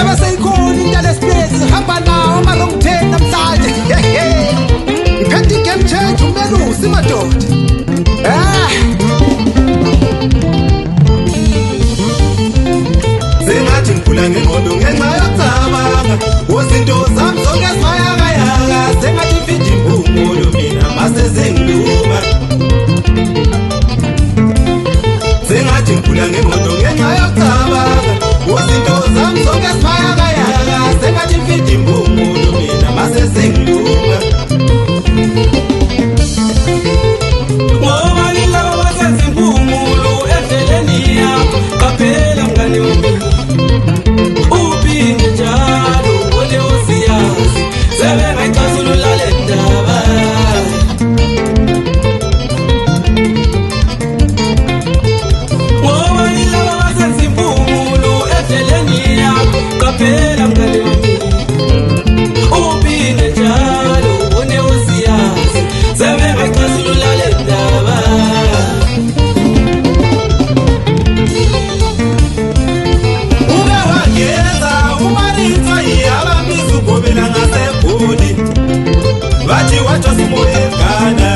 Ngabe seyikhona into lespace hamba nawo ama-wrong turn namhlanje. Iphethe i-game change umelusi madoda. Sengathi ngikhula ngengqondo ngenxa yokucabanga uzinto zami zonke zmayakayaka sengathi mfiji impumulo mina mase sengiluma. Sengathi ngikhula ngengqondo ngenxa yokucabanga uzinto zami zonke zmayakayaka sengathi mfiji impumulo mina mase sengiluma. Ngoba ngilawa senza impumulo endleleni yakho qaphela mngani wami. Uphinde njalo wole usiyazi sebengayixazulula le ndaba. Ngoba ngilawa senza impumulo endleleni yakho qaphela mngani wami. Uphinde njalo wole usiyazi sebengayixazulula le ndaba. Uke wangeza umarithwa yabambiza ugobela ngaseGoli bathi wajosa umoya eGhana.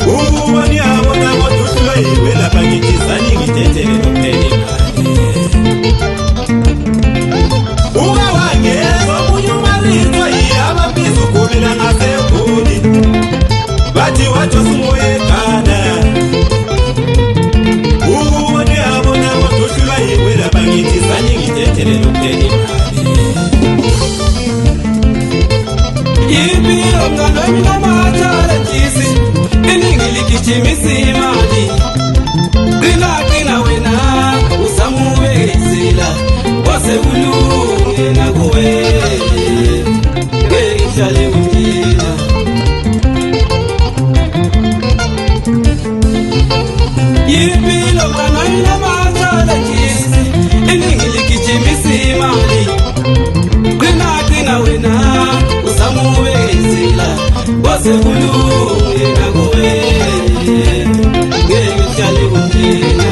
Uboni yabona kodwa uhlulwe yiwe lapha ngijizani ngithethe nokuphela imali. Uke wangeza omunye umarithwa yabambiza ugobela ngaseGoli bathi wajosa umoya eGhana. Uboni yabona kodwa uhlulwe yiwe lapha ngijizani ngithethe nokuphela imali. Impilo mngani wami namathalentisi iningi ligijimisa imali. Qina wena usamubekisela kwase kulunge nakuwe ngeke ngihlale ngidina. Impilo mngani wami namathalentisi iningi ligijimisa imali. Qina wena usamubekisela kwase kulunge nakuwe ngeke ngihlale ngidina.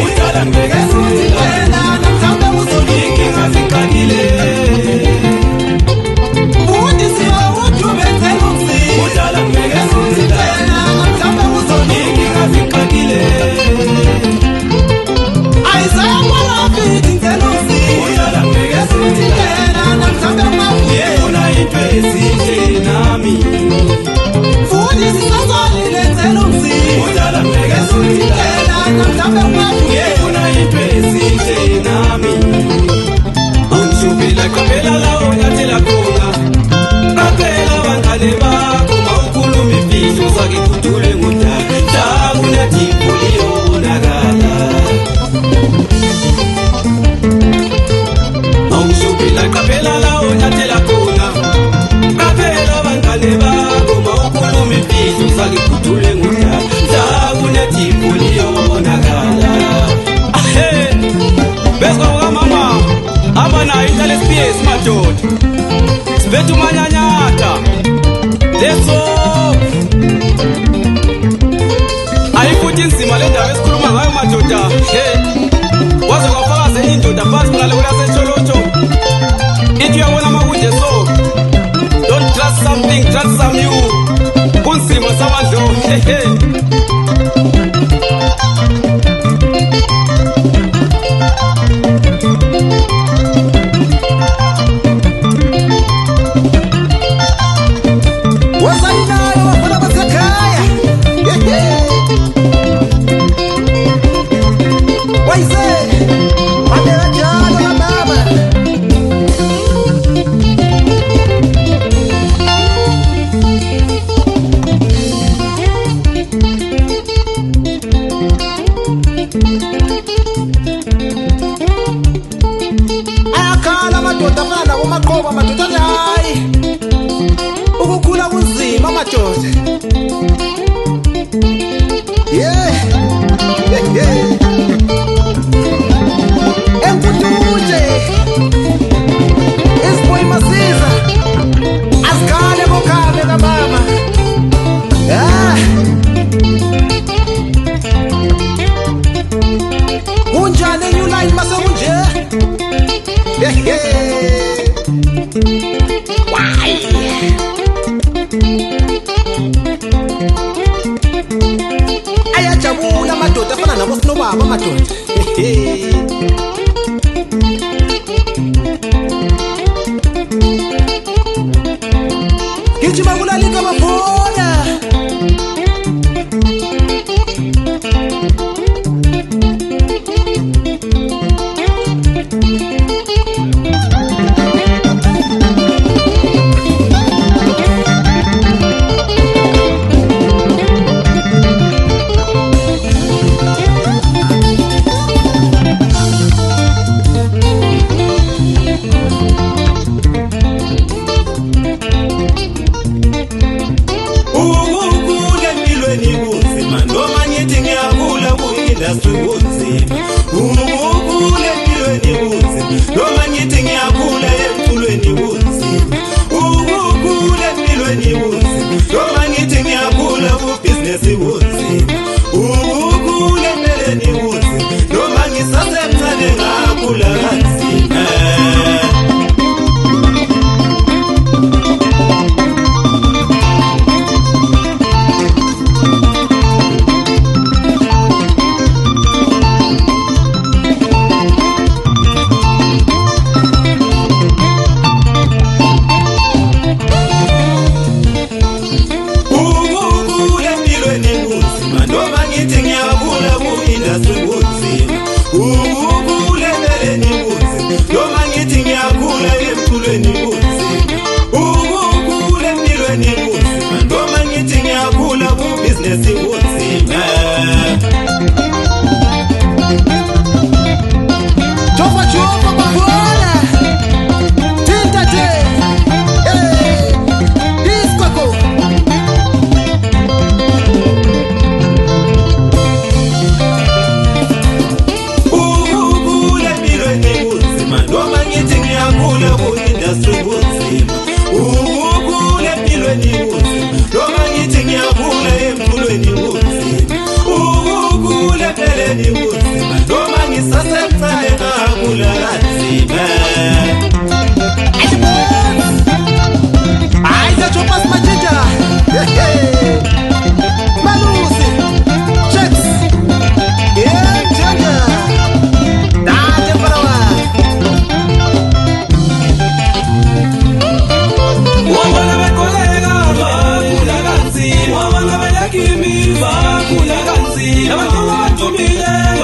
Udala ngibekesela namhlanje uzonike Ngingazixakile udala ngibekesela namhlanje uzonike ngingazixakile udala ngibekesela yefuna into esihle nami. Udala ngibekesela yefuna into esihle nami. Ungishubela qaphela la onyathela khona. Qaphela abangane bakho mawukhuluma imfihlo zakikhuthule ngudaka. Kunethi impuli yobonakala. Ungishubela qaphela la onyathela khona. Qaphela abangane bakho mawukhuluma imfihlo zakikhuthule ngudaka. Kunethi impuli yobonakala. Bese mama hamba nayo ihlale SPS madoda. Sibethe umanyanyata. Let's go. Ayifuthi inzima le ndaba esikhuluma ngayo madoda. Waze kwafakaze indoda phansi ngale kwelaseTsholotsho. Ithi uyabona makunje so. Don't trust something, trust some you. Kunzima samandlo. Wasayinayo bafana basekhaya. Wayise bandela njalo mama. Ayakhala amadoda afana nabo maqoba madoda athi hayi ukukhula kunzima madoda. Emputuje isiboyi masiza asikhale bokhale kamama. nobaba madoda. Gijima kulalika bafona. Kimi, Bakula Ganzi, Namatuma Tumile.